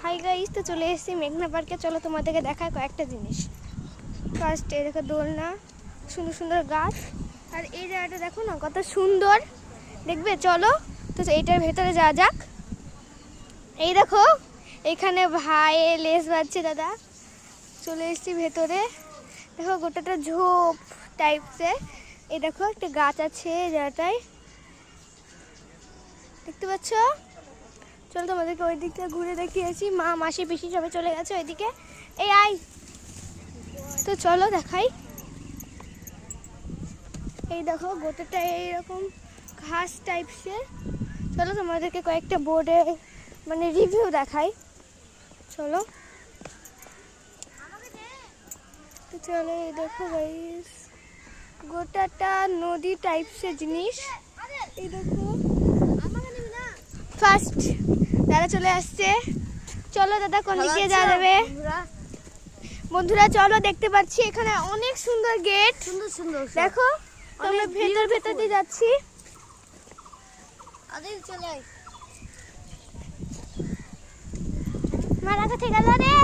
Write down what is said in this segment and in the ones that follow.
Hi guys, তো চলে এসেছি মেঘনা পার্কে। চলো তোমাদেরকে দেখায় কয়েকটা জিনিস। ফার্স্ট এই দেখো দোলনা, সুন্দর সুন্দর গাছ, আর এই জায়গাটা দেখো না কত সুন্দর দেখবে। চলো তো এইটার ভেতরে যাওয়া যাক। এই দেখো এখানে ভাই লেস বাজছে দাদা। চলে এসেছি ভেতরে, দেখো গোটাটা ঝোপ টাইপসের। এই দেখো একটা গাছ আছে এই জায়গাটায়, দেখতে পাচ্ছ? চলো তোমাদেরকে ওই দিকটা ঘুরে দেখিয়েছি। মা মাসি পিসি সবাই চলে গেছে ওইদিকে। এই আই, তো চলো দেখাই। এই দেখো গোটাটা এইরকম ঘাস টাইপসের। চলো তোমাদেরকে কয়েকটা বোর্ডে মানে রিভিউ দেখাই। চলো তো চলো, এই দেখো গাইস গোটাটা নদী টাইপসের জিনিস। এই দেখো ফার্স্ট দাদা চলে আসছে। চলো দাদা কোন দিকে যাওয়া যাবে? বন্ধুরা চলো, দেখতে পাচ্ছি এখানে অনেক সুন্দর গেট, সুন্দর সুন্দর দেখো। আমরা ভেতর ভেতর দিয়ে যাচ্ছি। মারা কোথায় গেল রে?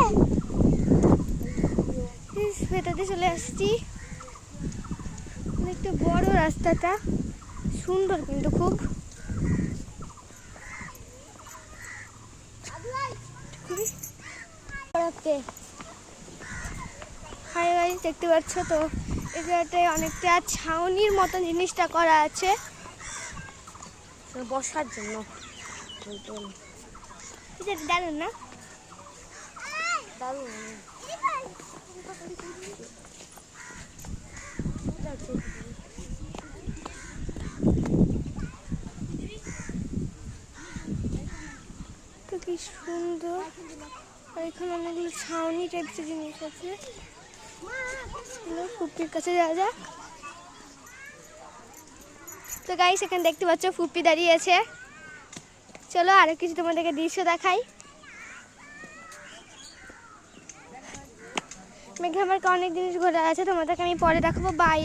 ভেতর দিয়ে চলে আসছি। অনেকটা বড় রাস্তাটা, সুন্দর কিন্তু খুব। হাই গাইস, দেখতে পাচ্ছ তো এই জায়গাটায় অনেকটা ছাউনির মতন জিনিসটা করা আছে বসার জন্য। দারুন না? দারুন। তো কি সুন্দর, আর এখানে অনেকগুলো ছাউনি টাইপসের জিনিস আছে। ফুপির কাছে যাওয়া যাক। তো গাইস এখানে দেখতে পাচ্ছ ফুপি দাঁড়িয়ে আছে। চলো আরো কিছু তোমাদেরকে দৃশ্য দেখাই। মেঘনা পার্কে অনেক জিনিস ঘোরা আছে, তোমাদেরকে আমি পরে দেখাবো। বাই।